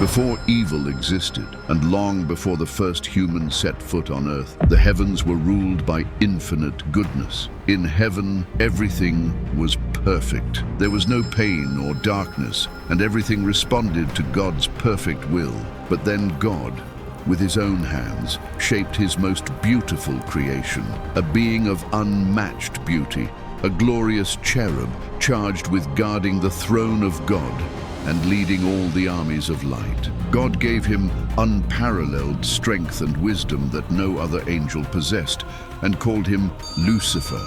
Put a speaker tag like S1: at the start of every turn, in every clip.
S1: Before evil existed, and long before the first human set foot on earth, the heavens were ruled by infinite goodness. In heaven, everything was perfect. There was no pain or darkness, and everything responded to God's perfect will. But then God, with his own hands, shaped his most beautiful creation, a being of unmatched beauty, a glorious cherub charged with guarding the throne of God and leading all the armies of light. God gave him unparalleled strength and wisdom that no other angel possessed, and called him Lucifer,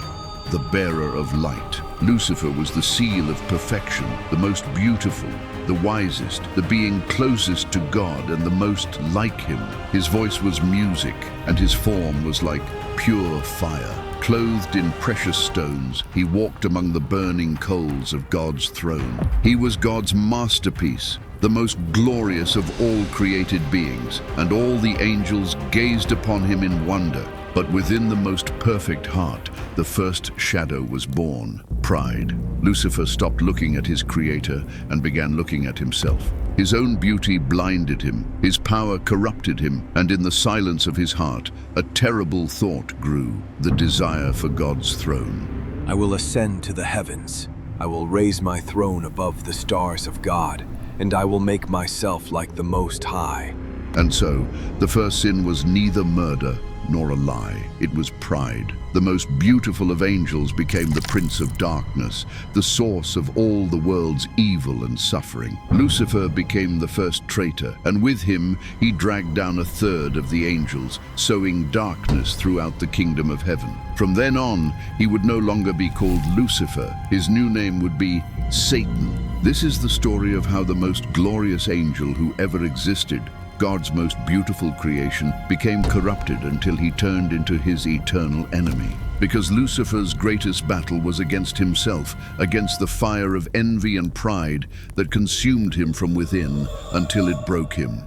S1: the bearer of light. Lucifer was the seal of perfection, the most beautiful, the wisest, the being closest to God and the most like him. His voice was music, and his form was like pure fire. Clothed in precious stones, he walked among the burning coals of God's throne. He was God's masterpiece, the most glorious of all created beings, and all the angels gazed upon him in wonder. But within the most perfect heart, the first shadow was born: pride. Lucifer stopped looking at his creator and began looking at himself. His own beauty blinded him, his power corrupted him, and in the silence of his heart, a terrible thought grew: the desire for God's throne.
S2: I will ascend to the heavens. I will raise my throne above the stars of God, and I will make myself like the Most High.
S1: And so, the first sin was neither murder nor a lie. It was pride. The most beautiful of angels became the prince of darkness, the source of all the world's evil and suffering. Lucifer became the first traitor, and with him he dragged down a third of the angels, sowing darkness throughout the kingdom of heaven. From then on, he would no longer be called Lucifer. His new name would be Satan. This is the story of how the most glorious angel who ever existed, God's most beautiful creation, became corrupted until he turned into his eternal enemy. Because Lucifer's greatest battle was against himself, against the fire of envy and pride that consumed him from within until it broke him.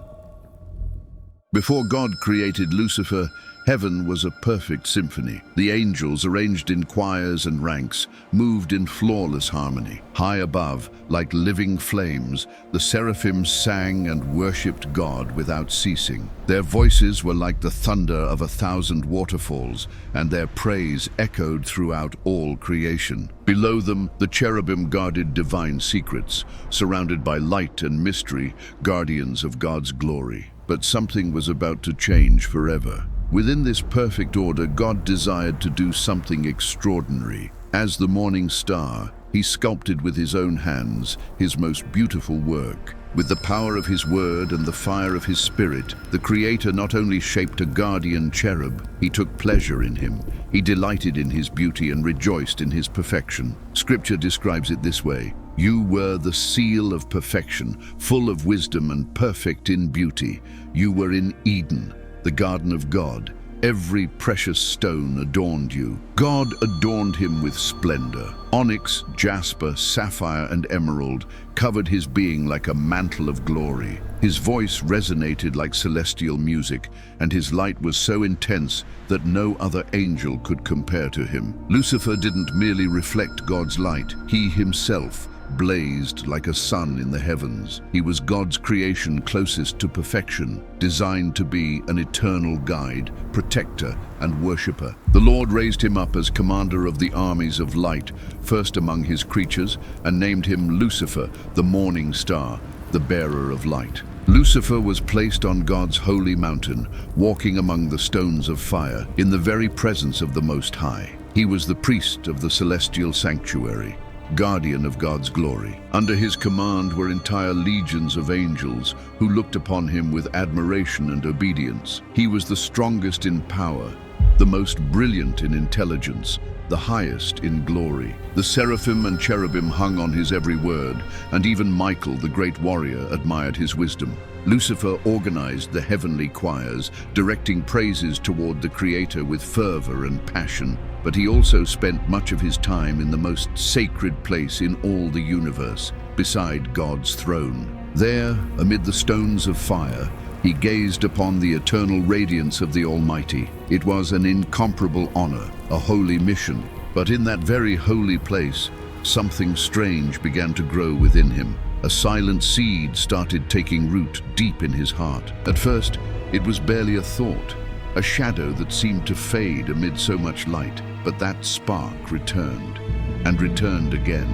S1: Before God created Lucifer, heaven was a perfect symphony. The angels, arranged in choirs and ranks, moved in flawless harmony. High above, like living flames, the seraphim sang and worshipped God without ceasing. Their voices were like the thunder of 1,000 waterfalls, and their praise echoed throughout all creation. Below them, the cherubim guarded divine secrets, surrounded by light and mystery, guardians of God's glory. But something was about to change forever. Within this perfect order, God desired to do something extraordinary. As the morning star, he sculpted with his own hands his most beautiful work. With the power of his word and the fire of his spirit, the Creator not only shaped a guardian cherub, he took pleasure in him. He delighted in his beauty and rejoiced in his perfection. Scripture describes it this way: "You were the seal of perfection, full of wisdom and perfect in beauty. You were in Eden, the garden of God. Every precious stone adorned you." God adorned him with splendor. Onyx, jasper, sapphire, and emerald covered his being like a mantle of glory. His voice resonated like celestial music, and his light was so intense that no other angel could compare to him. Lucifer didn't merely reflect God's light. He himself blazed like a sun in the heavens. He was God's creation closest to perfection, designed to be an eternal guide, protector, and worshipper. The Lord raised him up as commander of the armies of light, first among his creatures, and named him Lucifer, the morning star, the bearer of light. Lucifer was placed on God's holy mountain, walking among the stones of fire, in the very presence of the Most High. He was the priest of the celestial sanctuary, guardian of God's glory. Under his command were entire legions of angels who looked upon him with admiration and obedience. He was the strongest in power, the most brilliant in intelligence, the highest in glory. The seraphim and cherubim hung on his every word, and even Michael, the great warrior, admired his wisdom. Lucifer organized the heavenly choirs, directing praises toward the Creator with fervor and passion. But he also spent much of his time in the most sacred place in all the universe, beside God's throne. There, amid the stones of fire, he gazed upon the eternal radiance of the Almighty. It was an incomparable honor, a holy mission. But in that very holy place, something strange began to grow within him. A silent seed started taking root deep in his heart. At first, it was barely a thought, a shadow that seemed to fade amid so much light. But that spark returned, and returned again,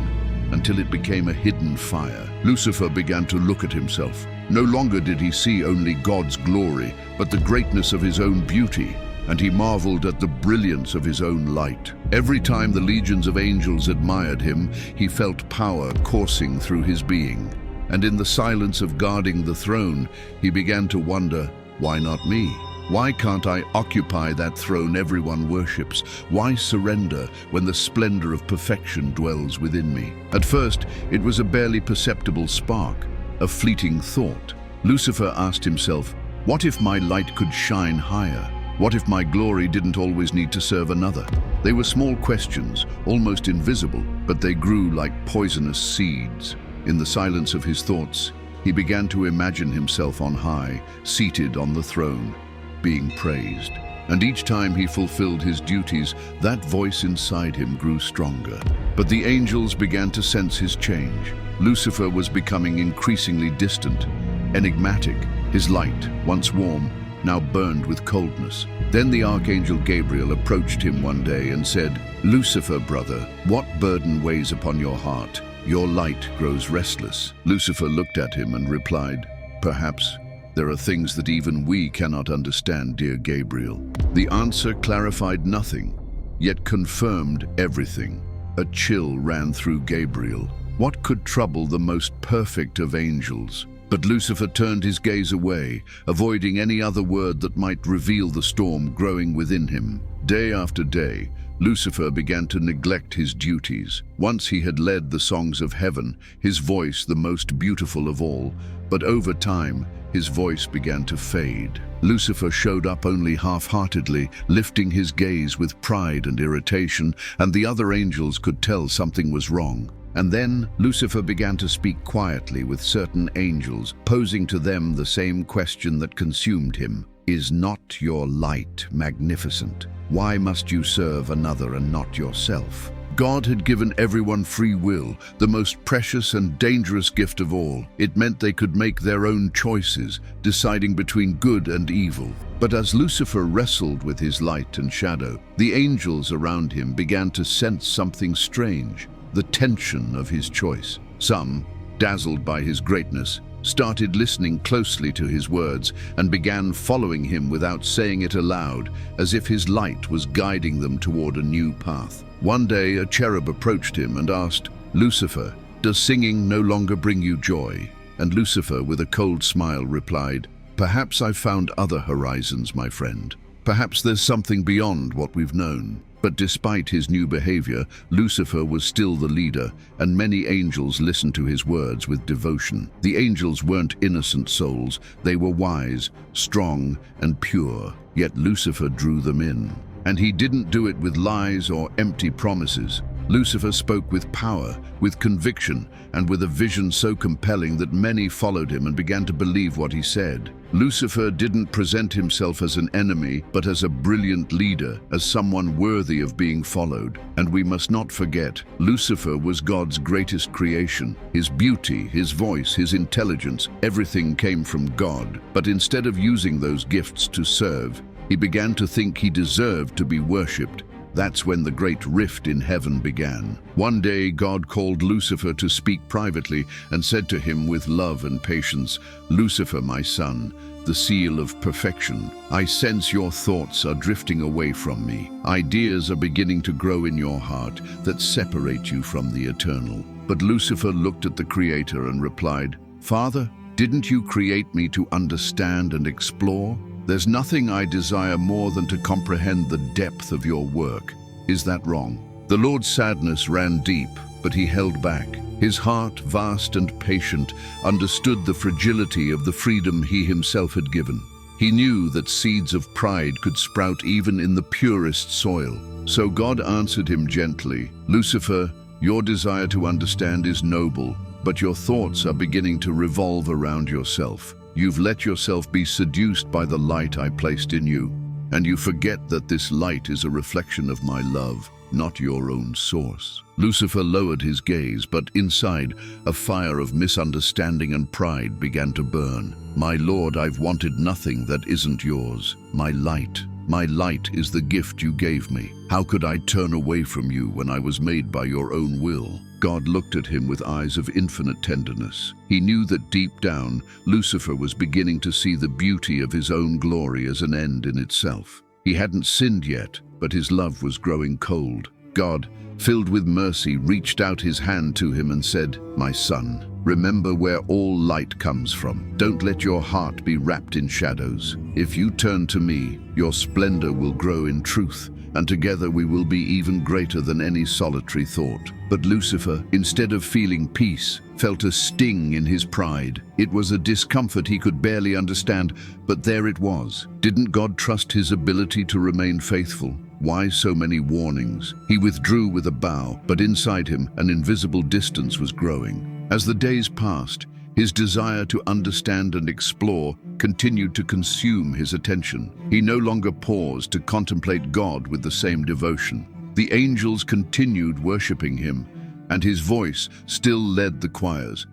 S1: until it became a hidden fire. Lucifer began to look at himself. No longer did he see only God's glory, but the greatness of his own beauty, and he marveled at the brilliance of his own light. Every time the legions of angels admired him, he felt power coursing through his being. And in the silence of guarding the throne, he began to wonder, why not me? Why can't I occupy that throne everyone worships? Why surrender when the splendor of perfection dwells within me? At first, it was a barely perceptible spark, a fleeting thought. Lucifer asked himself, what if my light could shine higher? What if my glory didn't always need to serve another? They were small questions, almost invisible, but they grew like poisonous seeds. In the silence of his thoughts, he began to imagine himself on high, seated on the throne, being praised. And each time he fulfilled his duties, that voice inside him grew stronger. But the angels began to sense his change. Lucifer was becoming increasingly distant, enigmatic. His light, once warm, now burned with coldness. Then the archangel Gabriel approached him one day and said, Lucifer, brother, what burden weighs upon your heart? Your light grows restless. Lucifer looked at him and replied, perhaps there are things that even we cannot understand, dear Gabriel. The answer clarified nothing, yet confirmed everything. A chill ran through Gabriel. What could trouble the most perfect of angels? But Lucifer turned his gaze away, avoiding any other word that might reveal the storm growing within him. Day after day, Lucifer began to neglect his duties. Once he had led the songs of heaven, his voice the most beautiful of all, but over time, his voice began to fade. Lucifer showed up only half-heartedly, lifting his gaze with pride and irritation, and the other angels could tell something was wrong. And then Lucifer began to speak quietly with certain angels, posing to them the same question that consumed him. Is not your light magnificent? Why must you serve another and not yourself? God had given everyone free will, the most precious and dangerous gift of all. It meant they could make their own choices, deciding between good and evil. But as Lucifer wrestled with his light and shadow, the angels around him began to sense something strange, the tension of his choice. Some, dazzled by his greatness, started listening closely to his words and began following him without saying it aloud, as if his light was guiding them toward a new path. One day, a cherub approached him and asked, Lucifer, does singing no longer bring you joy? And Lucifer, with a cold smile, replied, perhaps I've found other horizons, my friend. Perhaps there's something beyond what we've known. But despite his new behavior, Lucifer was still the leader, and many angels listened to his words with devotion. The angels weren't innocent souls. They were wise, strong, and pure. Yet Lucifer drew them in. And he didn't do it with lies or empty promises. Lucifer spoke with power, with conviction, and with a vision so compelling that many followed him and began to believe what he said. Lucifer didn't present himself as an enemy, but as a brilliant leader, as someone worthy of being followed. And we must not forget, Lucifer was God's greatest creation. His beauty, his voice, his intelligence, everything came from God. But instead of using those gifts to serve, he began to think he deserved to be worshipped. That's when the great rift in heaven began. One day, God called Lucifer to speak privately and said to him with love and patience, Lucifer, my son, the seal of perfection, I sense your thoughts are drifting away from me. Ideas are beginning to grow in your heart that separate you from the eternal. But Lucifer looked at the Creator and replied, Father, didn't you create me to understand and explore? There's nothing I desire more than to comprehend the depth of your work. Is that wrong? The Lord's sadness ran deep, but he held back. His heart, vast and patient, understood the fragility of the freedom he himself had given. He knew that seeds of pride could sprout even in the purest soil. So God answered him gently, Lucifer, your desire to understand is noble, but your thoughts are beginning to revolve around yourself. You've let yourself be seduced by the light I placed in you, and you forget that this light is a reflection of my love. not your own source. Lucifer lowered his gaze, but inside, a fire of misunderstanding and pride began to burn. My Lord, I've wanted nothing that isn't yours. My light is the gift you gave me. How could I turn away from you when I was made by your own will? God looked at him with eyes of infinite tenderness. He knew that deep down, Lucifer was beginning to see the beauty of his own glory as an end in itself. He hadn't sinned yet, but his love was growing cold. God, filled with mercy, reached out his hand to him and said, "My son, remember where all light comes from. Don't let your heart be wrapped in shadows. If you turn to me, your splendor will grow in truth, and together we will be even greater than any solitary thought." But Lucifer, instead of feeling peace, felt a sting in his pride. It was a discomfort he could barely understand, but there it was. Didn't God trust his ability to remain faithful? Why so many warnings? He withdrew with a bow, but inside him an invisible distance was growing. As the days passed, his desire to understand and explore continued to consume his attention. He no longer paused to contemplate God with the same devotion. The angels continued worshiping him, and his voice still led the choirs.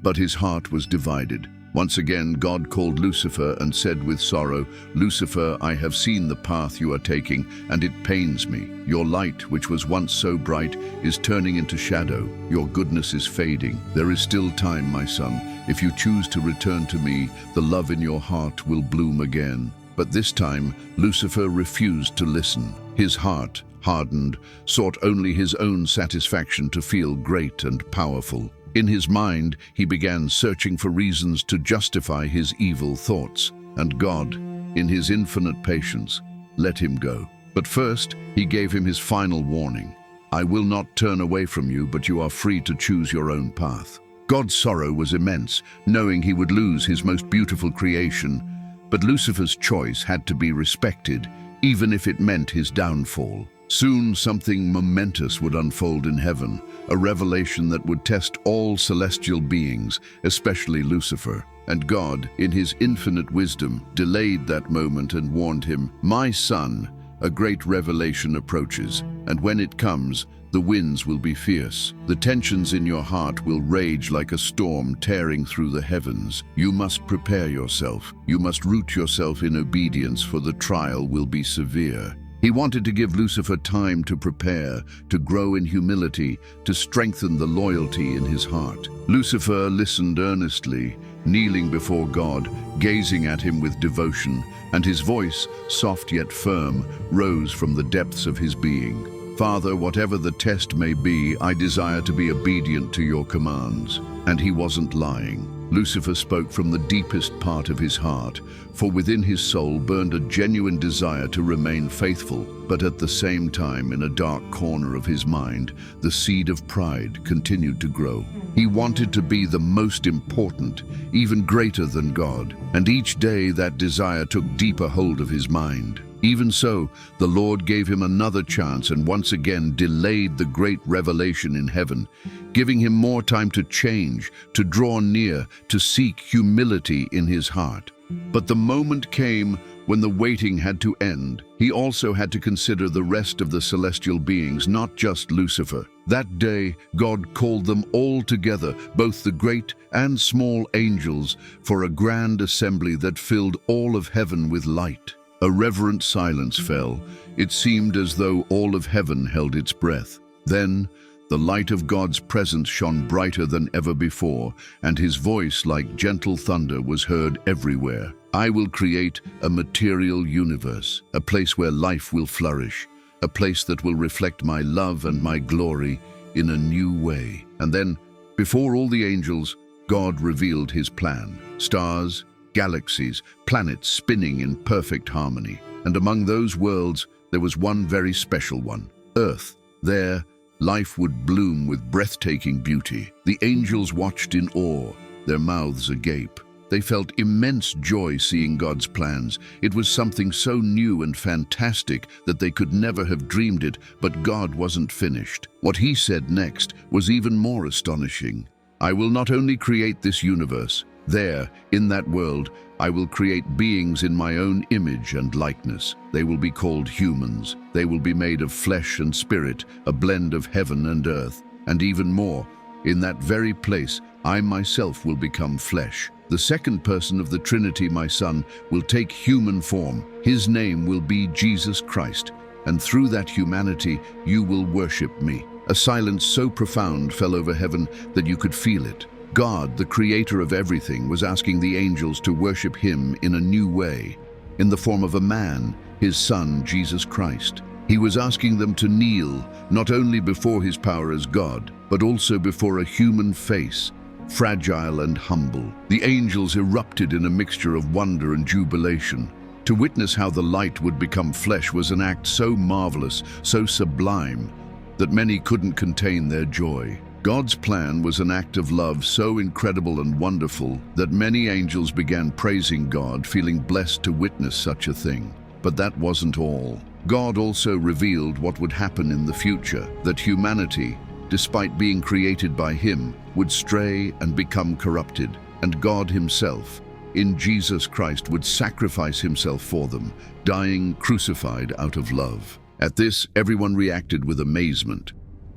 S1: But his heart was divided. Once again, God called Lucifer and said with sorrow, "Lucifer, I have seen the path you are taking, and it pains me. Your light, which was once so bright, is turning into shadow. Your goodness is fading. There is still time, my son. If you choose to return to me, the love in your heart will bloom again." But this time, Lucifer refused to listen. His heart, hardened, sought only his own satisfaction to feel great and powerful. In his mind, he began searching for reasons to justify his evil thoughts, and God, in his infinite patience, let him go. But first, he gave him his final warning. "I will not turn away from you, but you are free to choose your own path." God's sorrow was immense, knowing he would lose his most beautiful creation, but Lucifer's choice had to be respected, even if it meant his downfall. Soon something momentous would unfold in heaven, a revelation that would test all celestial beings, especially Lucifer. And God, in his infinite wisdom, delayed that moment and warned him, "My son, a great revelation approaches, and when it comes, the winds will be fierce. The tensions in your heart will rage like a storm tearing through the heavens. You must prepare yourself. You must root yourself in obedience, for the trial will be severe." He wanted to give Lucifer time to prepare, to grow in humility, to strengthen the loyalty in his heart. Lucifer listened earnestly, kneeling before God, gazing at him with devotion, and his voice, soft yet firm, rose from the depths of his being. "Father, whatever the test may be, I desire to be obedient to your commands." And he wasn't lying. Lucifer spoke from the deepest part of his heart, for within his soul burned a genuine desire to remain faithful. But at the same time, in a dark corner of his mind, the seed of pride continued to grow. He wanted to be the most important, even greater than God, and each day that desire took deeper hold of his mind. Even so, the Lord gave him another chance and once again delayed the great revelation in heaven, giving him more time to change, to draw near, to seek humility in his heart. But the moment came when the waiting had to end. He also had to consider the rest of the celestial beings, not just Lucifer. That day, God called them all together, both the great and small angels, for a grand assembly that filled all of heaven with light. A reverent silence fell. It seemed as though all of heaven held its breath. Then, the light of God's presence shone brighter than ever before, and his voice, like gentle thunder, was heard everywhere. "I will create a material universe, a place where life will flourish, a place that will reflect my love and my glory in a new way." And then, before all the angels, God revealed his plan. Stars, galaxies, planets spinning in perfect harmony. And among those worlds, there was one very special one, Earth. There, life would bloom with breathtaking beauty. The angels watched in awe, their mouths agape. They felt immense joy seeing God's plans. It was something so new and fantastic that they could never have dreamed it, but God wasn't finished. What he said next was even more astonishing. "I will not only create this universe, There, in that world, I will create beings in my own image and likeness. They will be called humans. They will be made of flesh and spirit, a blend of heaven and earth. And even more, in that very place, I myself will become flesh. The second person of the Trinity, my Son, will take human form. His name will be Jesus Christ. And through that humanity, you will worship me. A silence so profound fell over heaven that you could feel it. God, the creator of everything, was asking the angels to worship him in a new way, in the form of a man, his Son, Jesus Christ. He was asking them to kneel, not only before his power as God, but also before a human face, fragile and humble. The angels erupted in a mixture of wonder and jubilation. To witness how the light would become flesh was an act so marvelous, so sublime, that many couldn't contain their joy. God's plan was an act of love so incredible and wonderful that many angels began praising God, feeling blessed to witness such a thing. But that wasn't all. God also revealed what would happen in the future, that humanity, despite being created by him, would stray and become corrupted, and God himself, in Jesus Christ, would sacrifice himself for them, dying crucified out of love. At this, everyone reacted with amazement.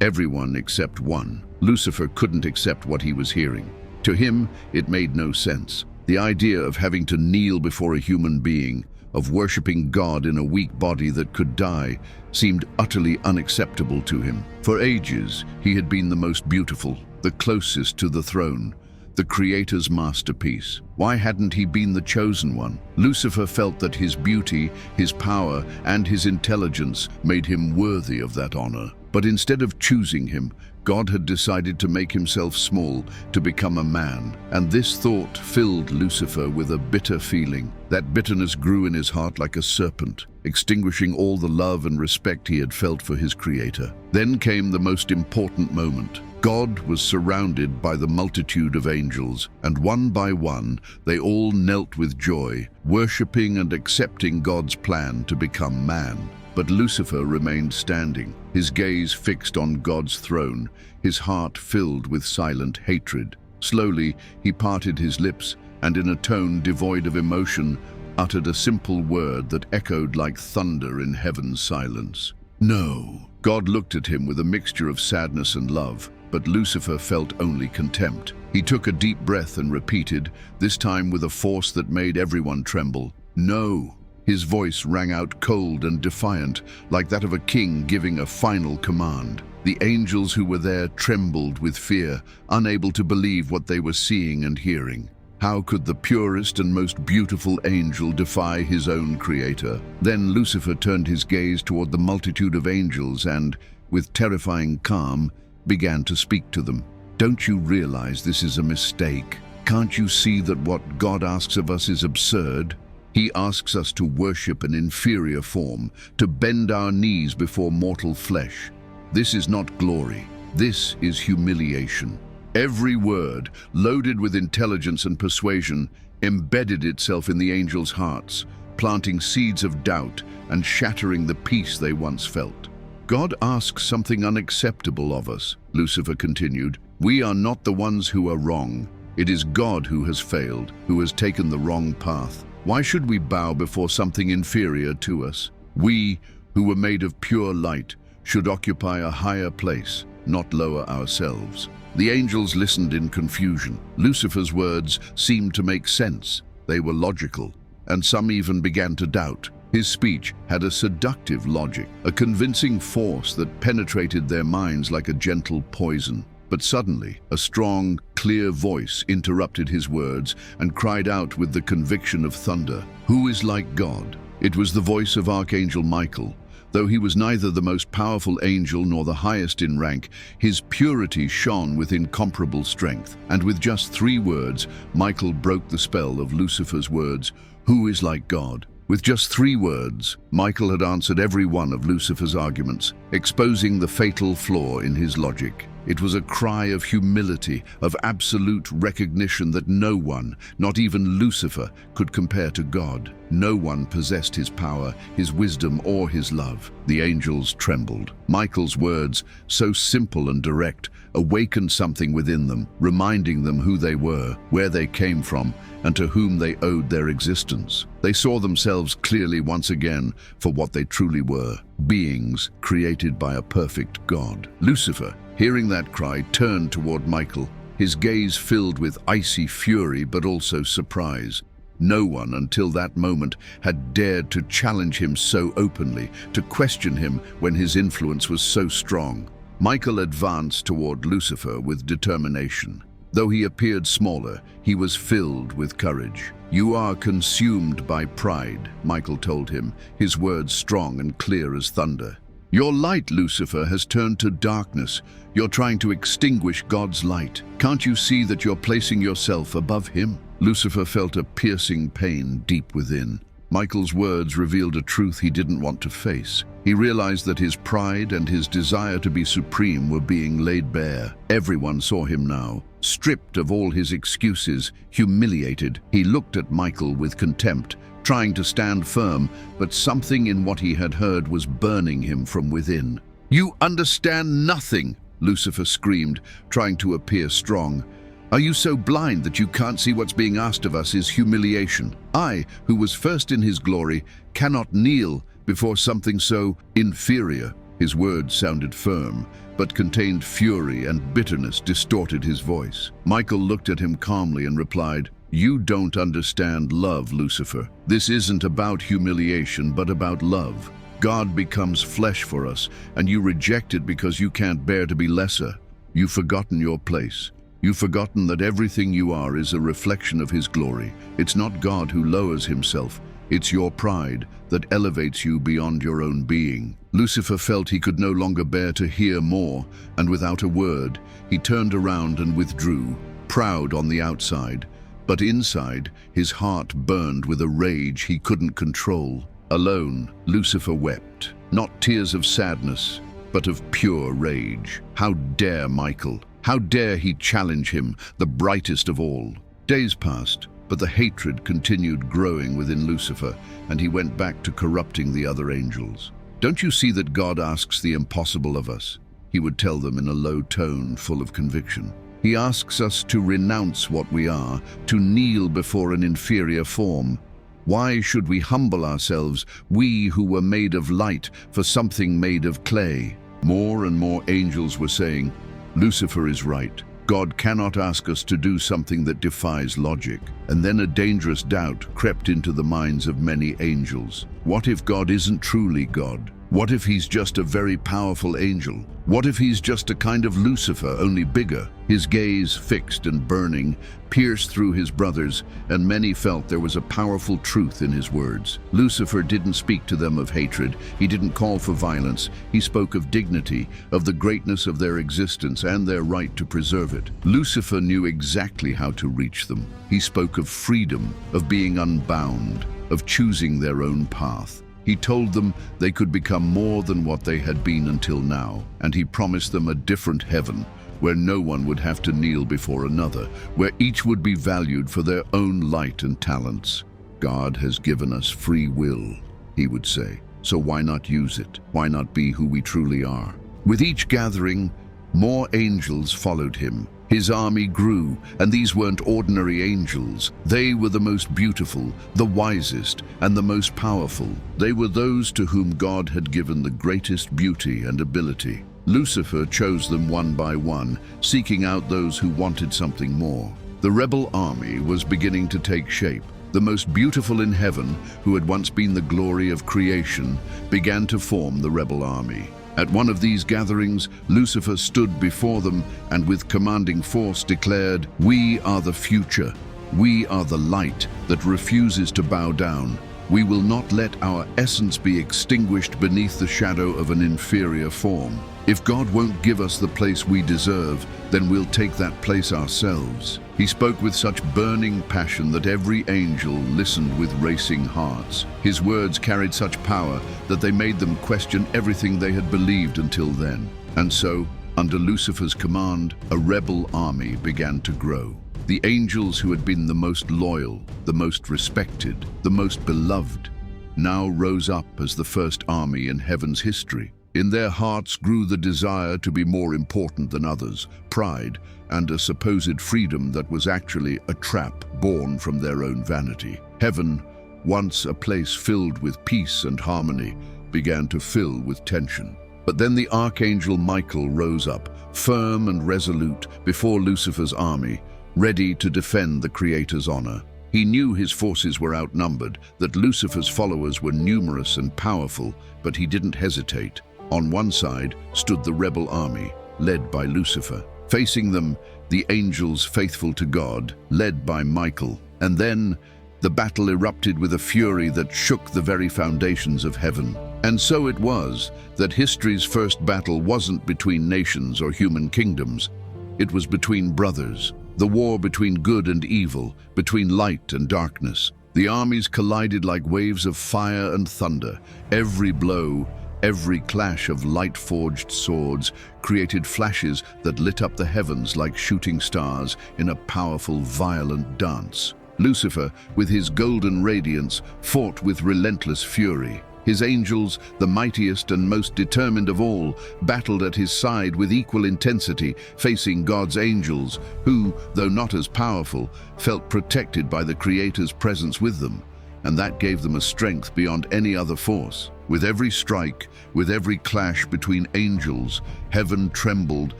S1: Everyone except one. Lucifer couldn't accept what he was hearing. To him, it made no sense. The idea of having to kneel before a human being, of worshipping God in a weak body that could die, seemed utterly unacceptable to him. For ages, he had been the most beautiful, the closest to the throne, the Creator's masterpiece. Why hadn't he been the chosen one? Lucifer felt that his beauty, his power, and his intelligence made him worthy of that honor. But instead of choosing him, God had decided to make himself small, to become a man. And this thought filled Lucifer with a bitter feeling. That bitterness grew in his heart like a serpent, extinguishing all the love and respect he had felt for his Creator. Then came the most important moment. God was surrounded by the multitude of angels, and one by one, they all knelt with joy, worshipping and accepting God's plan to become man. But Lucifer remained standing, his gaze fixed on God's throne, his heart filled with silent hatred. Slowly, he parted his lips, and in a tone devoid of emotion, uttered a simple word that echoed like thunder in heaven's silence. No. God looked at him with a mixture of sadness and love, but Lucifer felt only contempt. He took a deep breath and repeated, this time with a force that made everyone tremble, "No." His voice rang out cold and defiant, like that of a king giving a final command. The angels who were there trembled with fear, unable to believe what they were seeing and hearing. How could the purest and most beautiful angel defy his own Creator? Then Lucifer turned his gaze toward the multitude of angels and, with terrifying calm, began to speak to them. Don't you realize this is a mistake? Can't you see that what God asks of us is absurd? He asks us to worship an inferior form, to bend our knees before mortal flesh. This is not glory. This is humiliation. Every word, loaded with intelligence and persuasion, embedded itself in the angels' hearts, planting seeds of doubt and shattering the peace they once felt. God asks something unacceptable of us, Lucifer continued. We are not the ones who are wrong. It is God who has failed, who has taken the wrong path. Why should we bow before something inferior to us? We, who were made of pure light, should occupy a higher place, not lower ourselves. The angels listened in confusion. Lucifer's words seemed to make sense. They were logical, and some even began to doubt. His speech had a seductive logic, a convincing force that penetrated their minds like a gentle poison. But suddenly, a strong, clear voice interrupted his words and cried out with the conviction of thunder, "Who is like God?" It was the voice of Archangel Michael. Though he was neither the most powerful angel nor the highest in rank, his purity shone with incomparable strength. And with just 3 words, Michael broke the spell of Lucifer's words, "Who is like God?" With just 3 words, Michael had answered every one of Lucifer's arguments, exposing the fatal flaw in his logic. It was a cry of humility, of absolute recognition that no one, not even Lucifer, could compare to God. No one possessed his power, his wisdom, or his love. The angels trembled. Michael's words, so simple and direct, awakened something within them, reminding them who they were, where they came from, and to whom they owed their existence. They saw themselves clearly once again for what they truly were, beings created by a perfect God. Lucifer, hearing that cry, turned toward Michael, his gaze filled with icy fury but also surprise. No one until that moment had dared to challenge him so openly, to question him when his influence was so strong. Michael advanced toward Lucifer with determination. Though he appeared smaller, he was filled with courage. "You are consumed by pride," Michael told him, his words strong and clear as thunder. "Your light, Lucifer, has turned to darkness. You're trying to extinguish God's light. Can't you see that you're placing yourself above him?" Lucifer felt a piercing pain deep within. Michael's words revealed a truth he didn't want to face. He realized that his pride and his desire to be supreme were being laid bare. Everyone saw him now, stripped of all his excuses, humiliated. He looked at Michael with contempt, trying to stand firm, but something in what he had heard was burning him from within. "You understand nothing," Lucifer screamed, trying to appear strong. "Are you so blind that you can't see what's being asked of us is humiliation? I, who was first in his glory, cannot kneel before something so inferior." His words sounded firm, but contained fury, and bitterness distorted his voice. Michael looked at him calmly and replied, "You don't understand love, Lucifer. This isn't about humiliation, but about love. God becomes flesh for us, and you reject it because you can't bear to be lesser. You've forgotten your place. You've forgotten that everything you are is a reflection of his glory. It's not God who lowers himself. It's your pride that elevates you beyond your own being." Lucifer felt he could no longer bear to hear more, and without a word, he turned around and withdrew, proud on the outside. But inside, his heart burned with a rage he couldn't control. Alone, Lucifer wept, not tears of sadness, but of pure rage. How dare Michael? How dare he challenge him, the brightest of all? Days passed, but the hatred continued growing within Lucifer, and he went back to corrupting the other angels. "Don't you see that God asks the impossible of us?" he would tell them in a low tone full of conviction. "He asks us to renounce what we are, to kneel before an inferior form. Why should we humble ourselves, we who were made of light, for something made of clay?" More and more angels were saying, "Lucifer is right. God cannot ask us to do something that defies logic." And then a dangerous doubt crept into the minds of many angels. What if God isn't truly God? What if he's just a very powerful angel? What if he's just a kind of Lucifer, only bigger? His gaze, fixed and burning, pierced through his brothers, and many felt there was a powerful truth in his words. Lucifer didn't speak to them of hatred. He didn't call for violence. He spoke of dignity, of the greatness of their existence and their right to preserve it. Lucifer knew exactly how to reach them. He spoke of freedom, of being unbound, of choosing their own path. He told them they could become more than what they had been until now, and he promised them a different heaven, where no one would have to kneel before another, where each would be valued for their own light and talents. "God has given us free will," he would say, "so why not use it? Why not be who we truly are?" With each gathering, more angels followed him. His army grew, and these weren't ordinary angels. They were the most beautiful, the wisest, and the most powerful. They were those to whom God had given the greatest beauty and ability. Lucifer chose them one by one, seeking out those who wanted something more. The rebel army was beginning to take shape. The most beautiful in heaven, who had once been the glory of creation, began to form the rebel army. At one of these gatherings, Lucifer stood before them and with commanding force declared, "We are the future. We are the light that refuses to bow down. We will not let our essence be extinguished beneath the shadow of an inferior form. If God won't give us the place we deserve, then we'll take that place ourselves." He spoke with such burning passion that every angel listened with racing hearts. His words carried such power that they made them question everything they had believed until then. And so, Under Lucifer's command, a rebel army began to grow. The angels who had been the most loyal, the most respected, the most beloved, now rose up as the first army in heaven's history. In their hearts grew the desire to be more important than others, pride, and a supposed freedom that was actually a trap born from their own vanity. Heaven, once a place filled with peace and harmony, began to fill with tension. But then the archangel Michael rose up, firm and resolute, before Lucifer's army, ready to defend the Creator's honor. He knew his forces were outnumbered, that Lucifer's followers were numerous and powerful, but he didn't hesitate. On one side stood the rebel army, led by Lucifer. Facing them, the angels faithful to God, led by Michael. And then the battle erupted with a fury that shook the very foundations of heaven. And so it was that history's first battle wasn't between nations or human kingdoms. It was between brothers, the war between good and evil, between light and darkness. The armies collided like waves of fire and thunder. Every blow, every clash of light-forged swords created flashes that lit up the heavens like shooting stars in a powerful, violent dance. Lucifer, with his golden radiance, fought with relentless fury. His angels, the mightiest and most determined of all, battled at his side with equal intensity, facing God's angels, who, though not as powerful, felt protected by the Creator's presence with them, and that gave them a strength beyond any other force. With every strike, with every clash between angels, heaven trembled,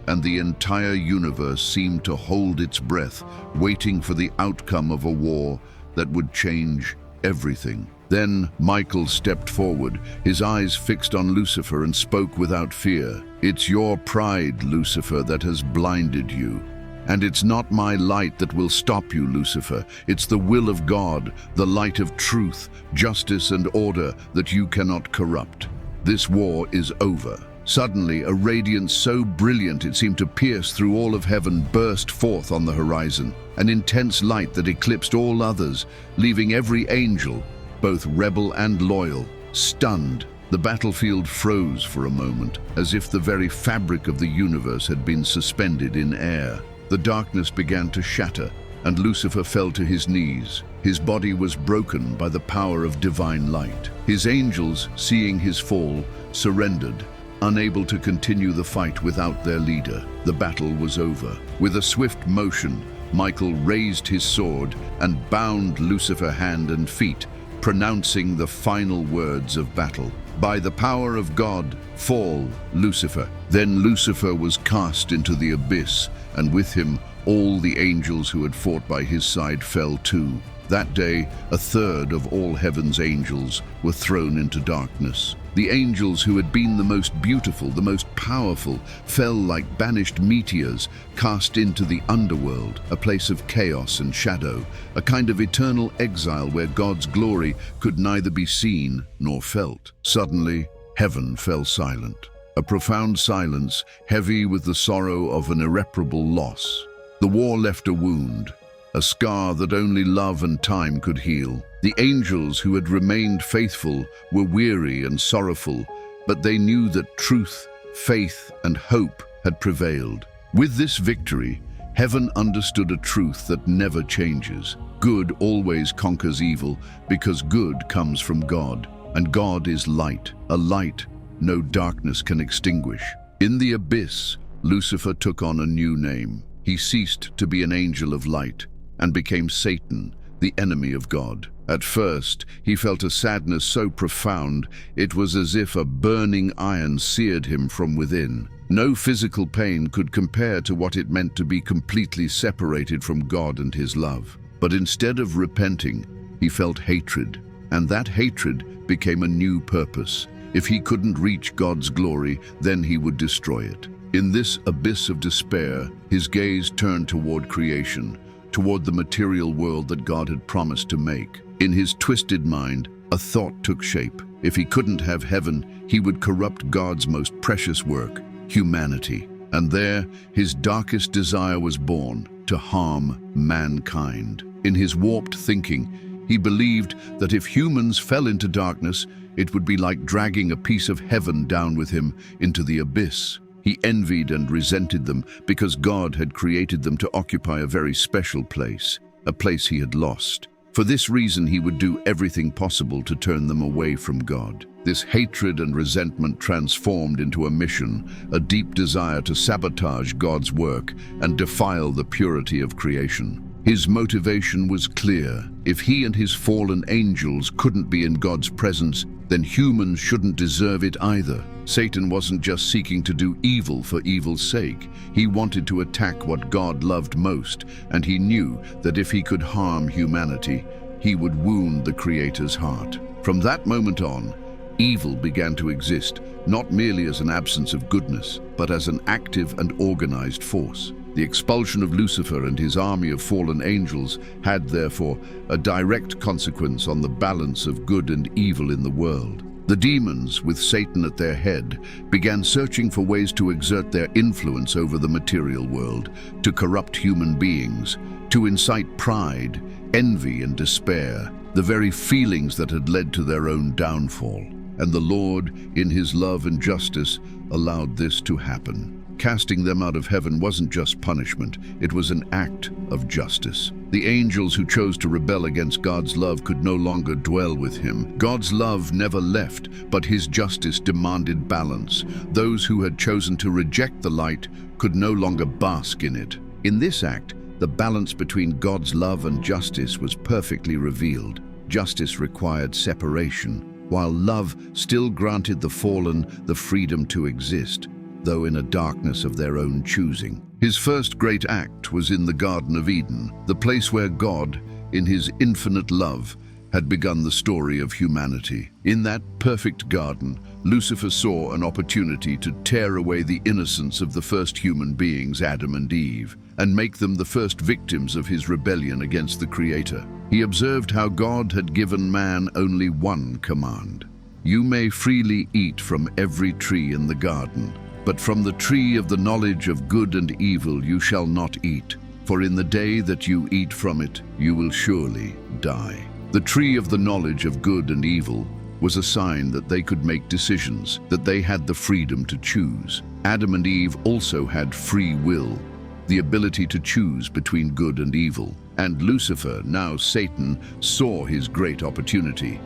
S1: and the entire universe seemed to hold its breath, waiting for the outcome of a war that would change everything. Then Michael stepped forward, his eyes fixed on Lucifer, and spoke without fear. "It's your pride, Lucifer, that has blinded you. And it's not my light that will stop you, Lucifer. It's the will of God, the light of truth, justice and order that you cannot corrupt. This war is over." Suddenly, a radiance so brilliant it seemed to pierce through all of heaven burst forth on the horizon, an intense light that eclipsed all others, leaving every angel, both rebel and loyal, stunned. The battlefield froze for a moment, as if the very fabric of the universe had been suspended in air. The darkness began to shatter, and Lucifer fell to his knees. His body was broken by the power of divine light. His angels, seeing his fall, surrendered, unable to continue the fight without their leader. The battle was over. With a swift motion, Michael raised his sword and bound Lucifer hand and feet, pronouncing the final words of battle. "By the power of God, fall, Lucifer." Then Lucifer was cast into the abyss, and with him all the angels who had fought by his side fell too. That day, a third of all heaven's angels were thrown into darkness. The angels who had been the most beautiful, the most powerful, fell like banished meteors, cast into the underworld, a place of chaos and shadow, a kind of eternal exile where God's glory could neither be seen nor felt. Suddenly, heaven fell silent, a profound silence heavy with the sorrow of an irreparable loss. The war left a wound, a scar that only love and time could heal. The angels who had remained faithful were weary and sorrowful, but they knew that truth, faith, and hope had prevailed. With this victory, heaven understood a truth that never changes. Good always conquers evil because good comes from God, and God is light, a light no darkness can extinguish. In the abyss, Lucifer took on a new name. He ceased to be an angel of light and became Satan, the enemy of God. At first, he felt a sadness so profound it was as if a burning iron seared him from within. No physical pain could compare to what it meant to be completely separated from God and his love. But instead of repenting, he felt hatred, and that hatred became a new purpose. If he couldn't reach God's glory, then he would destroy it. In this abyss of despair, his gaze turned toward creation, toward the material world that God had promised to make. In his twisted mind, a thought took shape. If he couldn't have heaven, he would corrupt God's most precious work, humanity. And there, his darkest desire was born, to harm mankind. In his warped thinking, he believed that if humans fell into darkness, it would be like dragging a piece of heaven down with him into the abyss. He envied and resented them because God had created them to occupy a very special place, a place he had lost. For this reason, he would do everything possible to turn them away from God. This hatred and resentment transformed into a mission, a deep desire to sabotage God's work and defile the purity of creation. His motivation was clear. If he and his fallen angels couldn't be in God's presence, then humans shouldn't deserve it either. Satan wasn't just seeking to do evil for evil's sake. He wanted to attack what God loved most, and he knew that if he could harm humanity, he would wound the Creator's heart. From that moment on, evil began to exist, not merely as an absence of goodness, but as an active and organized force. The expulsion of Lucifer and his army of fallen angels had, therefore, a direct consequence on the balance of good and evil in the world. The demons, with Satan at their head, began searching for ways to exert their influence over the material world, to corrupt human beings, to incite pride, envy, and despair, the very feelings that had led to their own downfall. And the Lord, in his love and justice, allowed this to happen. Casting them out of heaven wasn't just punishment, it was an act of justice. The angels who chose to rebel against God's love could no longer dwell with him. God's love never left, but his justice demanded balance. Those who had chosen to reject the light could no longer bask in it. In this act, the balance between God's love and justice was perfectly revealed. Justice required separation, while love still granted the fallen the freedom to exist, though in a darkness of their own choosing. His first great act was in the Garden of Eden, the place where God, in his infinite love, had begun the story of humanity. In that perfect garden, Lucifer saw an opportunity to tear away the innocence of the first human beings, Adam and Eve, and make them the first victims of his rebellion against the Creator. He observed how God had given man only one command: "You may freely eat from every tree in the garden, but from the tree of the knowledge of good and evil you shall not eat, for in the day that you eat from it, you will surely die." The tree of the knowledge of good and evil was a sign that they could make decisions, that they had the freedom to choose. Adam and Eve also had free will, the ability to choose between good and evil. And Lucifer, now Satan, saw his great opportunity.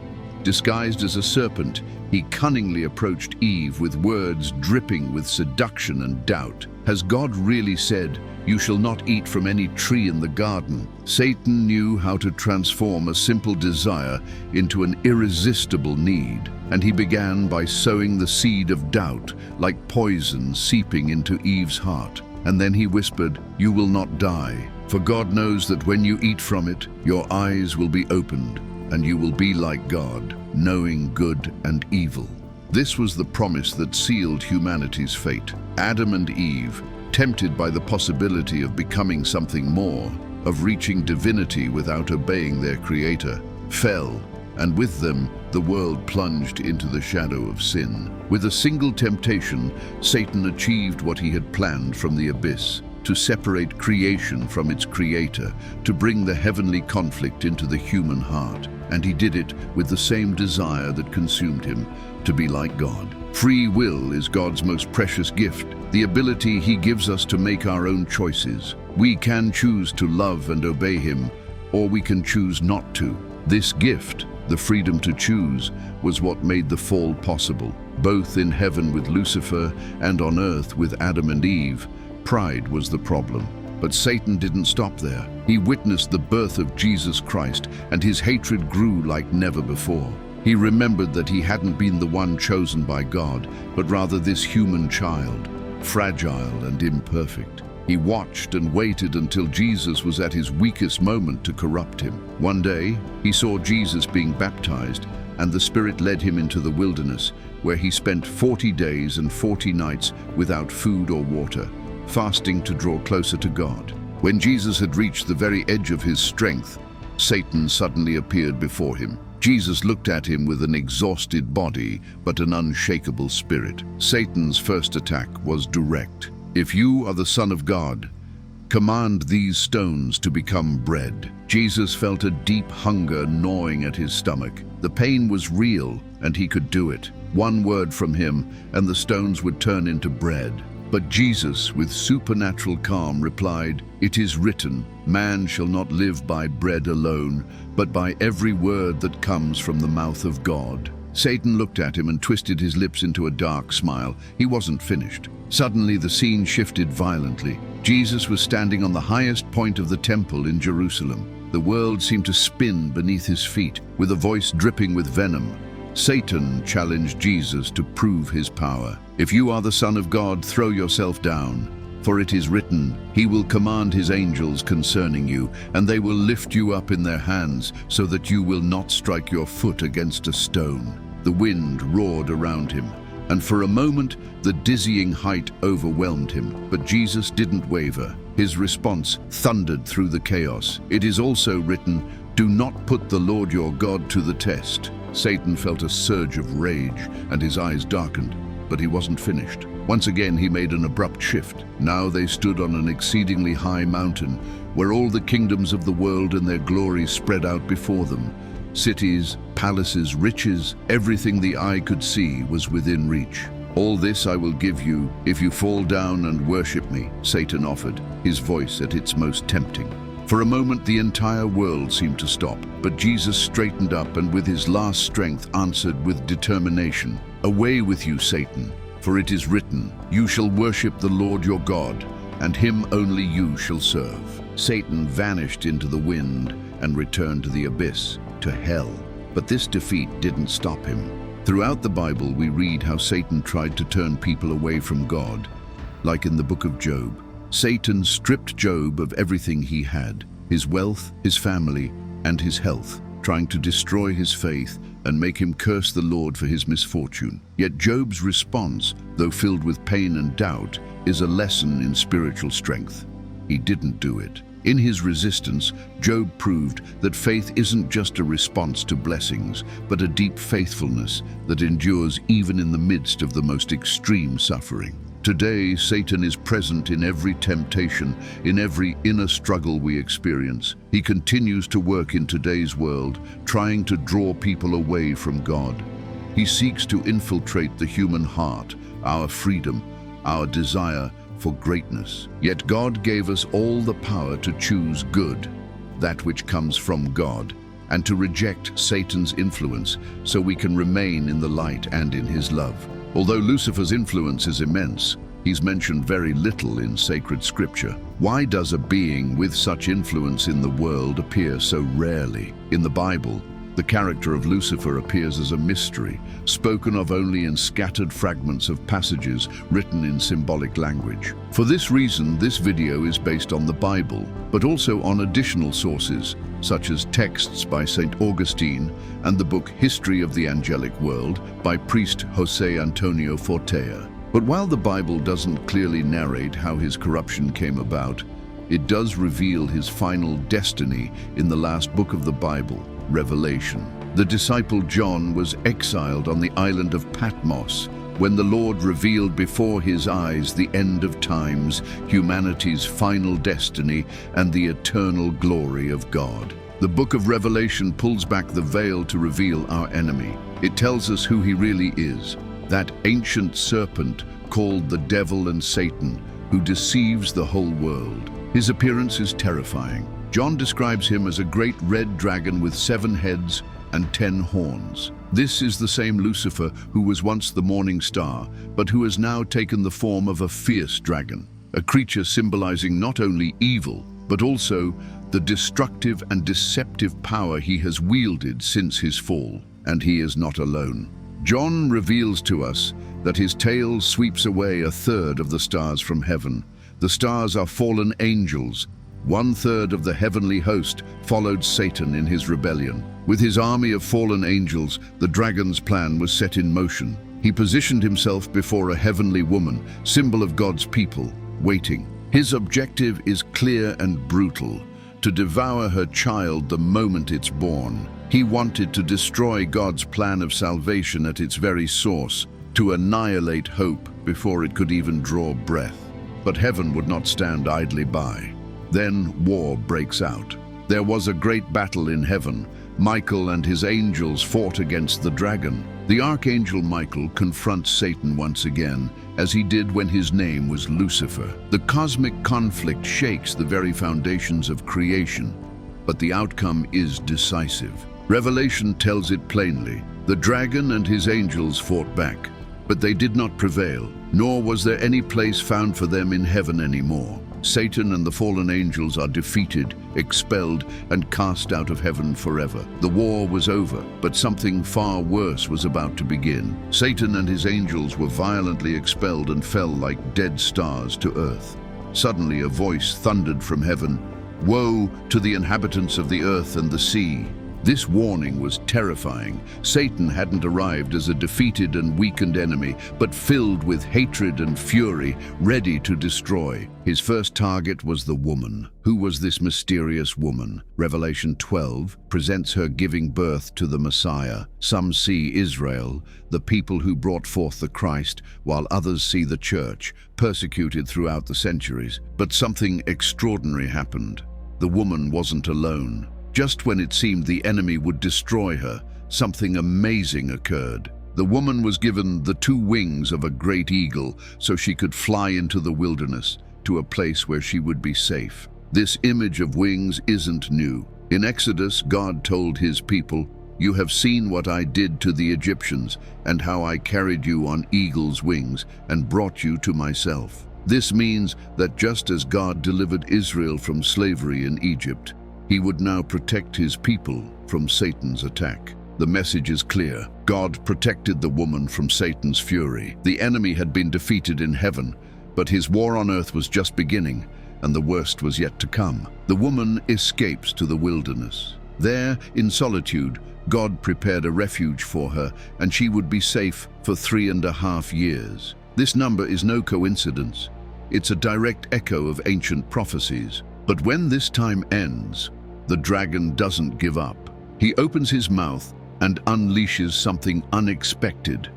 S1: Disguised as a serpent, he cunningly approached Eve with words dripping with seduction and doubt. Has God really said, "You shall not eat from any tree in the garden"? Satan knew how to transform a simple desire into an irresistible need, and he began by sowing the seed of doubt, like poison seeping into Eve's heart. And then he whispered, "You will not die, for God knows that when you eat from it, your eyes will be opened, and you will be like God, knowing good and evil." This was the promise that sealed humanity's fate. Adam and Eve, tempted by the possibility of becoming something more, of reaching divinity without obeying their Creator, fell, and with them, the world plunged into the shadow of sin. With a single temptation, Satan achieved what he had planned from the abyss: to separate creation from its Creator, to bring the heavenly conflict into the human heart. And he did it with the same desire that consumed him, to be like God. Free will is God's most precious gift, the ability he gives us to make our own choices. We can choose to love and obey him, or we can choose not to. This gift, the freedom to choose, was what made the fall possible. Both in heaven with Lucifer and on earth with Adam and Eve, pride was the problem. But Satan didn't stop there. He witnessed the birth of Jesus Christ, and his hatred grew like never before. He remembered that he hadn't been the one chosen by God, but rather this human child, fragile and imperfect. He watched and waited until Jesus was at his weakest moment to corrupt him. One day, he saw Jesus being baptized, and the Spirit led him into the wilderness, where he spent 40 days and 40 nights without food or water, fasting to draw closer to God. When Jesus had reached the very edge of his strength, Satan suddenly appeared before him. Jesus looked at him with an exhausted body, but an unshakable spirit. Satan's first attack was direct. "If you are the Son of God, command these stones to become bread." Jesus felt a deep hunger gnawing at his stomach. The pain was real, and he could do it. One word from him, and the stones would turn into bread. But Jesus, with supernatural calm, replied, "It is written, man shall not live by bread alone, but by every word that comes from the mouth of God." Satan looked at him and twisted his lips into a dark smile. He wasn't finished. Suddenly, the scene shifted violently. Jesus was standing on the highest point of the temple in Jerusalem. The world seemed to spin beneath his feet, with a voice dripping with venom. Satan challenged Jesus to prove his power. "If you are the Son of God, throw yourself down. For it is written, he will command his angels concerning you, and they will lift you up in their hands, so that you will not strike your foot against a stone." The wind roared around him, and for a moment the dizzying height overwhelmed him. But Jesus didn't waver. His response thundered through the chaos. "It is also written, do not put the Lord your God to the test." Satan felt a surge of rage, and his eyes darkened, but he wasn't finished. Once again he made an abrupt shift. Now they stood on an exceedingly high mountain, where all the kingdoms of the world and their glory spread out before them. Cities, palaces, riches, everything the eye could see was within reach. "All this I will give you if you fall down and worship me," Satan offered, his voice at its most tempting. For a moment the entire world seemed to stop, but Jesus straightened up and with his last strength answered with determination, "Away with you, Satan, for it is written, you shall worship the Lord your God, and him only you shall serve." Satan vanished into the wind and returned to the abyss, to hell. But this defeat didn't stop him. Throughout the Bible we read how Satan tried to turn people away from God. Like in the book of Job, Satan stripped Job of everything he had, his wealth, his family, and his health, trying to destroy his faith and make him curse the Lord for his misfortune. Yet Job's response, though filled with pain and doubt, is a lesson in spiritual strength. He didn't do it. In his resistance, Job proved that faith isn't just a response to blessings, but a deep faithfulness that endures even in the midst of the most extreme suffering. Today, Satan is present in every temptation, in every inner struggle we experience. He continues to work in today's world, trying to draw people away from God. He seeks to infiltrate the human heart, our freedom, our desire for greatness. Yet God gave us all the power to choose good, that which comes from God, and to reject Satan's influence so we can remain in the light and in his love. Although Lucifer's influence is immense, he's mentioned very little in sacred scripture. Why does a being with such influence in the world appear so rarely? In the Bible, the character of Lucifer appears as a mystery, spoken of only in scattered fragments of passages written in symbolic language. For this reason, this video is based on the Bible, but also on additional sources, such as texts by St. Augustine and the book History of the Angelic World by priest José Antonio Fortea. But while the Bible doesn't clearly narrate how his corruption came about, it does reveal his final destiny in the last book of the Bible, Revelation. The disciple John was exiled on the island of Patmos when the Lord revealed before his eyes the end of times, humanity's final destiny, and the eternal glory of God. The book of Revelation pulls back the veil to reveal our enemy. It tells us who he really is, that ancient serpent called the devil and Satan, who deceives the whole world. His appearance is terrifying. John describes him as a great red dragon with 7 heads and 10 horns. This is the same Lucifer who was once the morning star, but who has now taken the form of a fierce dragon, a creature symbolizing not only evil, but also the destructive and deceptive power he has wielded since his fall. And he is not alone. John reveals to us that his tail sweeps away 1/3 of the stars from heaven. The stars are fallen angels. 1/3 of the heavenly host followed Satan in his rebellion. With his army of fallen angels, the dragon's plan was set in motion. He positioned himself before a heavenly woman, symbol of God's people, waiting. His objective is clear and brutal: to devour her child the moment it's born. He wanted to destroy God's plan of salvation at its very source, to annihilate hope before it could even draw breath. But heaven would not stand idly by. Then war breaks out. There was a great battle in heaven. Michael and his angels fought against the dragon. The archangel Michael confronts Satan once again, as he did when his name was Lucifer. The cosmic conflict shakes the very foundations of creation, but the outcome is decisive. Revelation tells it plainly. The dragon and his angels fought back, but they did not prevail, nor was there any place found for them in heaven anymore. Satan and the fallen angels are defeated, expelled, and cast out of heaven forever. The war was over, but something far worse was about to begin. Satan and his angels were violently expelled and fell like dead stars to earth. Suddenly a voice thundered from heaven, "Woe to the inhabitants of the earth and the sea!" This warning was terrifying. Satan hadn't arrived as a defeated and weakened enemy, but filled with hatred and fury, ready to destroy. His first target was the woman. Who was this mysterious woman? Revelation 12 presents her giving birth to the Messiah. Some see Israel, the people who brought forth the Christ, while others see the church, persecuted throughout the centuries. But something extraordinary happened. The woman wasn't alone. Just when it seemed the enemy would destroy her, something amazing occurred. The woman was given the 2 wings of a great eagle so she could fly into the wilderness, to a place where she would be safe. This image of wings isn't new. In Exodus, God told his people, "You have seen what I did to the Egyptians, and how I carried you on eagle's wings and brought you to myself." This means that just as God delivered Israel from slavery in Egypt, he would now protect his people from Satan's attack. The message is clear. God protected the woman from Satan's fury. The enemy had been defeated in heaven, but his war on earth was just beginning, and the worst was yet to come. The woman escapes to the wilderness. There, in solitude, God prepared a refuge for her, and she would be safe for 3.5 years. This number is no coincidence. It's a direct echo of ancient prophecies. But when this time ends, the dragon doesn't give up. He opens his mouth and unleashes something unexpected.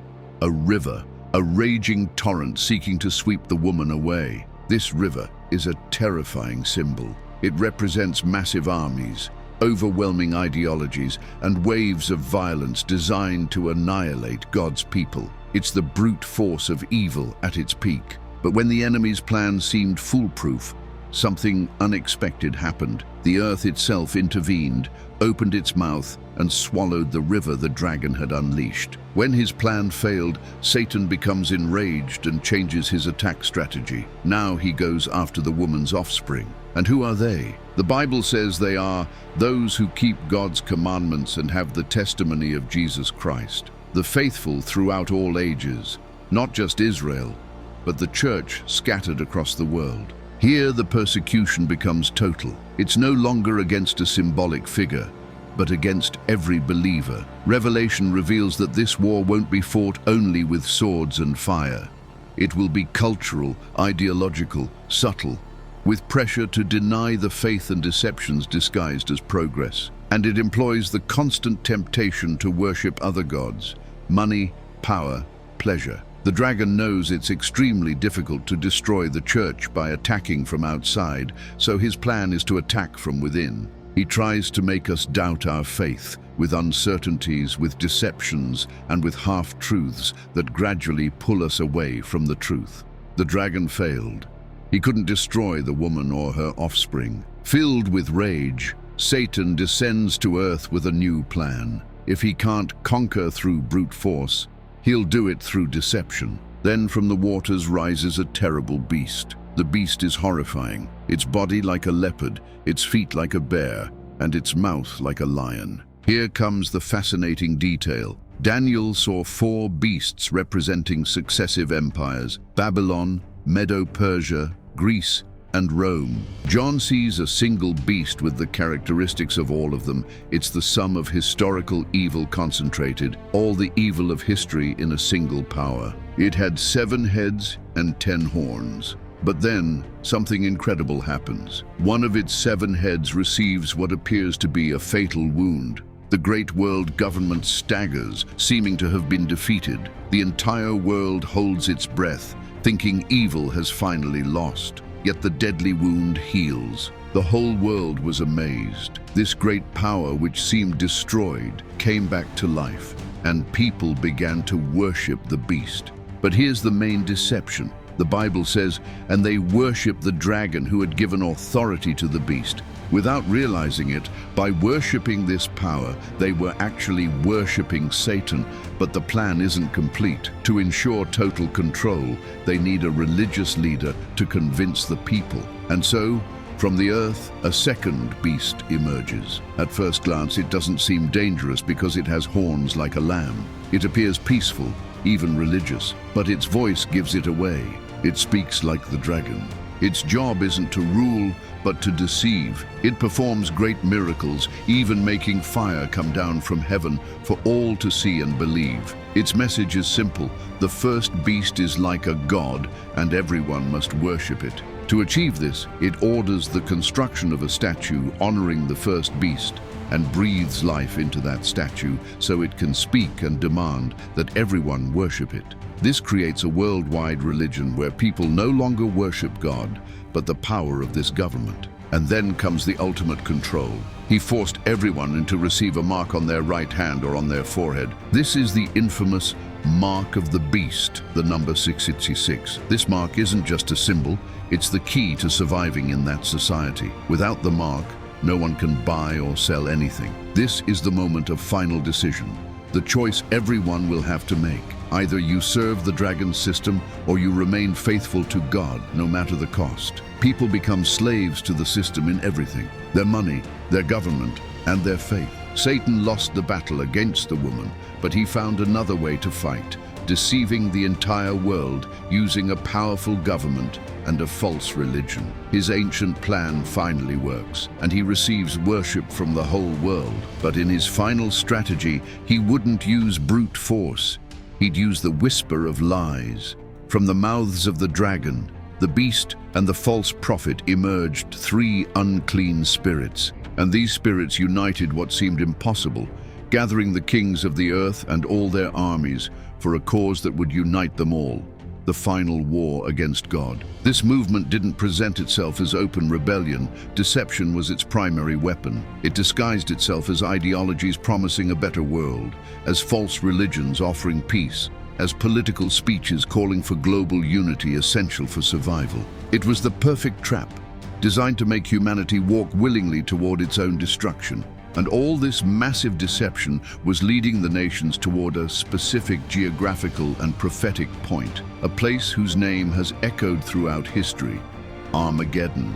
S1: A river, a raging torrent seeking to sweep the woman away. This river is a terrifying symbol. It represents massive armies, overwhelming ideologies, and waves of violence designed to annihilate God's people. It's the brute force of evil at its peak. But when the enemy's plan seemed foolproof, something unexpected happened. The earth itself intervened, opened its mouth, and swallowed the river the dragon had unleashed. When his plan failed, Satan becomes enraged and changes his attack strategy. Now he goes after the woman's offspring. And who are they? The Bible says they are those who keep God's commandments and have the testimony of Jesus Christ. The faithful throughout all ages, not just Israel, but the church scattered across the world. Here the persecution becomes total. It's no longer against a symbolic figure, but against every believer. Revelation reveals that this war won't be fought only with swords and fire. It will be cultural, ideological, subtle, with pressure to deny the faith and deceptions disguised as progress. And it employs the constant temptation to worship other gods, money, power, pleasure. The dragon knows it's extremely difficult to destroy the church by attacking from outside, so his plan is to attack from within. He tries to make us doubt our faith, with uncertainties, with deceptions, and with half-truths that gradually pull us away from the truth. The dragon failed. He couldn't destroy the woman or her offspring. Filled with rage, Satan descends to earth with a new plan. If he can't conquer through brute force, he'll do it through deception. Then from the waters rises a terrible beast. The beast is horrifying, its body like a leopard, its feet like a bear, and its mouth like a lion. Here comes the fascinating detail. Daniel saw 4 beasts representing successive empires: Babylon, Medo-Persia, Greece, and Rome. John sees a single beast with the characteristics of all of them. It's the sum of historical evil concentrated, all the evil of history in a single power. It had 7 heads and 10 horns. But then, something incredible happens. One of its 7 heads receives what appears to be a fatal wound. The great world government staggers, seeming to have been defeated. The entire world holds its breath, thinking evil has finally lost. Yet the deadly wound heals. The whole world was amazed. This great power, which seemed destroyed, came back to life. and people began to worship the beast. But here's the main deception. The Bible says, "And they worshiped the dragon who had given authority to the beast." Without realizing it, by worshiping this power, they were actually worshiping Satan. But the plan isn't complete. To ensure total control, they need a religious leader to convince the people. And so, from the earth, a second beast emerges. At first glance, it doesn't seem dangerous because it has horns like a lamb. It appears peaceful, even religious, but its voice gives it away. It speaks like the dragon. Its job isn't to rule, but to deceive. It performs great miracles, even making fire come down from heaven for all to see and believe. Its message is simple: the first beast is like a god, and everyone must worship it. To achieve this, it orders the construction of a statue honoring the first beast, and breathes life into that statue so it can speak and demand that everyone worship it. This creates a worldwide religion where people no longer worship God, but the power of this government. And then comes the ultimate control. He forced everyone to receive a mark on their right hand or on their forehead. This is the infamous mark of the beast, the number 666. This mark isn't just a symbol, it's the key to surviving in that society. Without the mark, no one can buy or sell anything. This is the moment of final decision, the choice everyone will have to make. Either you serve the dragon's system or you remain faithful to God, no matter the cost. People become slaves to the system in everything: their money, their government, and their faith. Satan lost the battle against the woman, but he found another way to fight, deceiving the entire world using a powerful government and a false religion. His ancient plan finally works, and he receives worship from the whole world. But in his final strategy, he wouldn't use brute force. He'd use the whisper of lies. From the mouths of the dragon, the beast, and the false prophet emerged three unclean spirits, and these spirits united what seemed impossible, gathering the kings of the earth and all their armies for a cause that would unite them all: the final war against God. This movement didn't present itself as open rebellion. Deception was its primary weapon. It disguised itself as ideologies promising a better world, as false religions offering peace, as political speeches calling for global unity essential for survival. It was the perfect trap, designed to make humanity walk willingly toward its own destruction. And all this massive deception was leading the nations toward a specific geographical and prophetic point, a place whose name has echoed throughout history: Armageddon.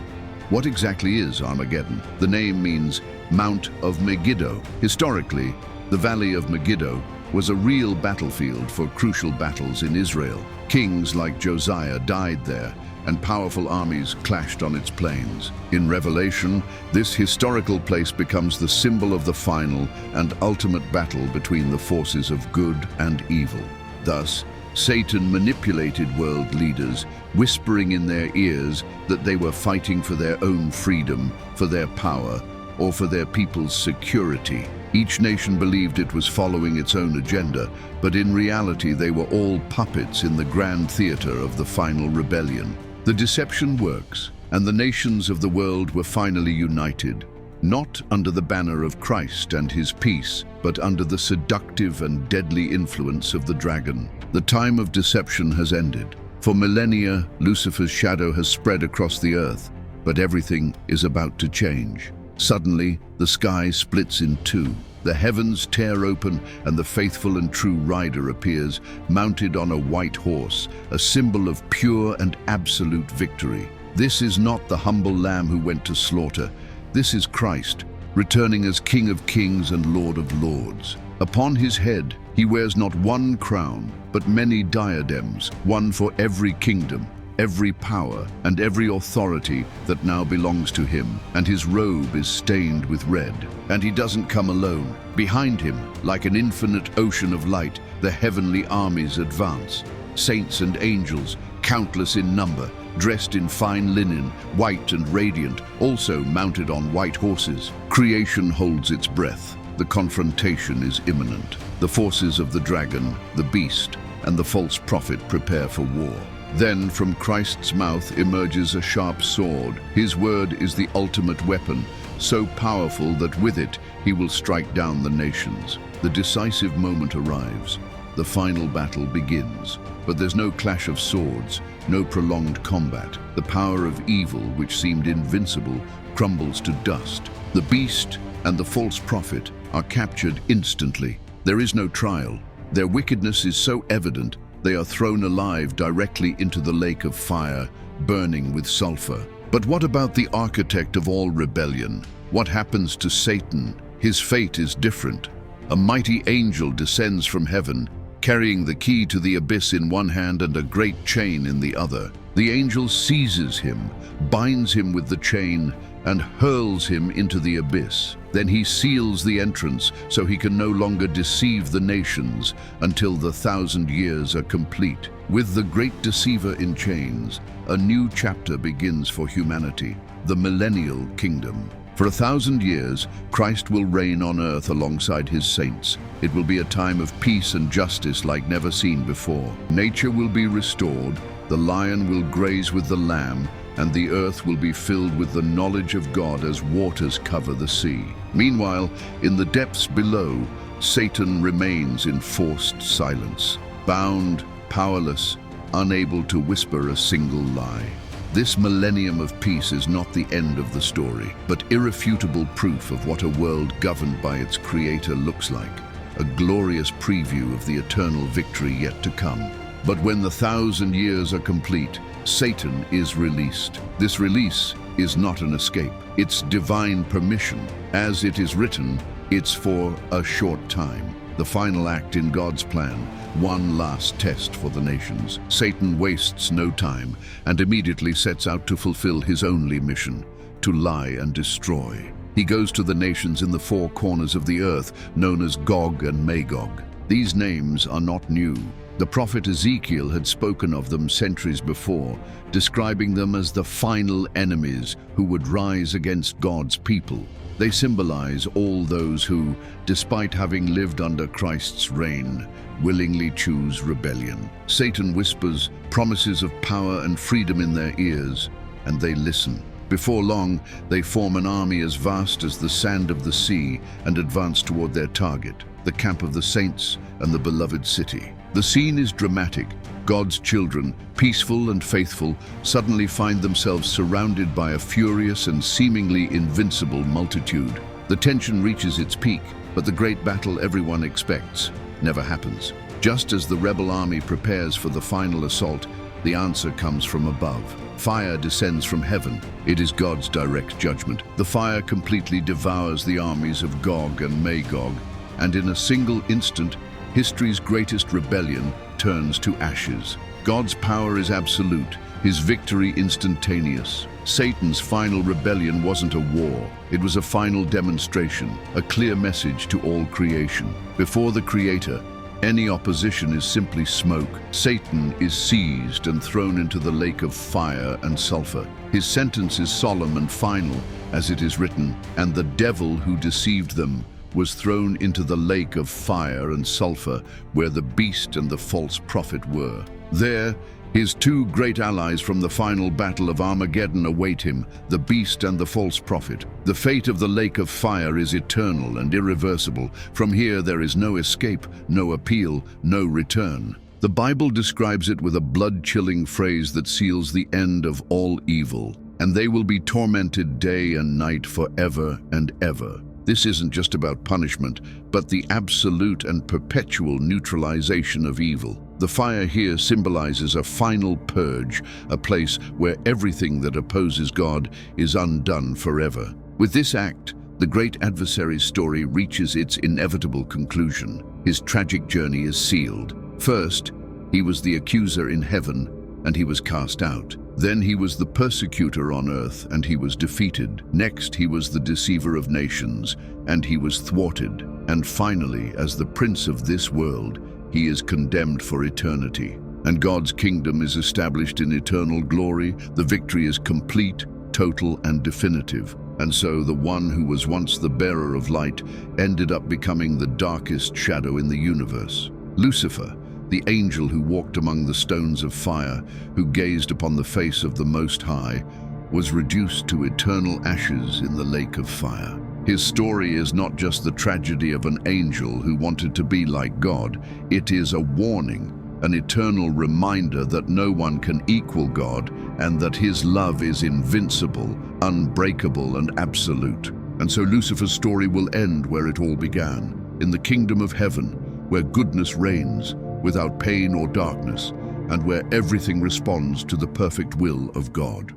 S1: What exactly is Armageddon? The name means Mount of Megiddo. Historically, the Valley of Megiddo was a real battlefield for crucial battles in Israel. Kings like Josiah died there, and powerful armies clashed on its plains. In Revelation, this historical place becomes the symbol of the final and ultimate battle between the forces of good and evil. Thus, Satan manipulated world leaders, whispering in their ears that they were fighting for their own freedom, for their power, or for their people's security. Each nation believed it was following its own agenda, but in reality they were all puppets in the grand theater of the final rebellion. The deception works, and the nations of the world were finally united, not under the banner of Christ and his peace, but under the seductive and deadly influence of the dragon. The time of deception has ended. For millennia, Lucifer's shadow has spread across the earth, but everything is about to change. Suddenly, the sky splits in two. The heavens tear open, and the faithful and true rider appears, mounted on a white horse, a symbol of pure and absolute victory. This is not the humble lamb who went to slaughter. This is Christ, returning as King of Kings and Lord of Lords. Upon his head, he wears not one crown, but many diadems, one for every kingdom, every power, and every authority that now belongs to him, and his robe is stained with red. And he doesn't come alone. Behind him, like an infinite ocean of light, the heavenly armies advance. Saints and angels, countless in number, dressed in fine linen, white and radiant, also mounted on white horses. Creation holds its breath. The confrontation is imminent. The forces of the dragon, the beast, and the false prophet prepare for war. Then from Christ's mouth emerges a sharp sword. His word is the ultimate weapon, so powerful that with it he will strike down the nations. The decisive moment arrives. The final battle begins. But there's no clash of swords, no prolonged combat. The power of evil, which seemed invincible, crumbles to dust. The beast and the false prophet are captured instantly. There is no trial. Their wickedness is so evident, they are thrown alive directly into the lake of fire, burning with sulfur. But what about the architect of all rebellion? What happens to Satan? His fate is different. A mighty angel descends from heaven, carrying the key to the abyss in one hand and a great chain in the other. The angel seizes him, binds him with the chain, and hurls him into the abyss. Then he seals the entrance so he can no longer deceive the nations until the 1,000 years are complete. With the great deceiver in chains, a new chapter begins for humanity, the millennial kingdom. For 1,000 years, Christ will reign on earth alongside his saints. It will be a time of peace and justice like never seen before. Nature will be restored, the lion will graze with the lamb, and the earth will be filled with the knowledge of God as waters cover the sea. Meanwhile, in the depths below, Satan remains in forced silence, bound, powerless, unable to whisper a single lie. This millennium of peace is not the end of the story, but irrefutable proof of what a world governed by its creator looks like, a glorious preview of the eternal victory yet to come. But when the 1,000 years are complete, Satan is released. This release is not an escape, it's divine permission. As it is written, it's for a short time. The final act in God's plan, one last test for the nations. Satan wastes no time and immediately sets out to fulfill his only mission, to lie and destroy. He goes to the nations in the four corners of the earth, known as Gog and Magog. These names are not new. The prophet Ezekiel had spoken of them centuries before, describing them as the final enemies who would rise against God's people. They symbolize all those who, despite having lived under Christ's reign, willingly choose rebellion. Satan whispers promises of power and freedom in their ears, and they listen. Before long, they form an army as vast as the sand of the sea and advance toward their target, the camp of the saints and the beloved city. The scene is dramatic. God's children, peaceful and faithful, suddenly find themselves surrounded by a furious and seemingly invincible multitude. The tension reaches its peak, but the great battle everyone expects never happens. Just as the rebel army prepares for the final assault, the answer comes from above. Fire descends from heaven. It is God's direct judgment. The fire completely devours the armies of Gog and Magog, and in a single instant, history's greatest rebellion turns to ashes. God's power is absolute, his victory instantaneous. Satan's final rebellion wasn't a war, it was a final demonstration, a clear message to all creation. Before the Creator, any opposition is simply smoke. Satan is seized and thrown into the lake of fire and sulfur. His sentence is solemn and final, as it is written, "And the devil who deceived them was thrown into the lake of fire and sulfur, where the beast and the false prophet were." There, his two great allies from the final battle of Armageddon await him, the beast and the false prophet. The fate of the lake of fire is eternal and irreversible. From here there is no escape, no appeal, no return. The Bible describes it with a blood-chilling phrase that seals the end of all evil. "And they will be tormented day and night forever and ever." This isn't just about punishment, but the absolute and perpetual neutralization of evil. The fire here symbolizes a final purge, a place where everything that opposes God is undone forever. With this act, the great adversary's story reaches its inevitable conclusion. His tragic journey is sealed. First, he was the accuser in heaven, and he was cast out. Then he was the persecutor on earth, and he was defeated. Next, he was the deceiver of nations, and he was thwarted. And finally, as the prince of this world, he is condemned for eternity. And God's kingdom is established in eternal glory. The victory is complete, total, and definitive. And so the one who was once the bearer of light ended up becoming the darkest shadow in the universe. Lucifer, the angel who walked among the stones of fire, who gazed upon the face of the Most High, was reduced to eternal ashes in the lake of fire. His story is not just the tragedy of an angel who wanted to be like God. It is a warning, an eternal reminder that no one can equal God and that his love is invincible, unbreakable, and absolute. And so Lucifer's story will end where it all began, in the kingdom of heaven, where goodness reigns without pain or darkness, and where everything responds to the perfect will of God.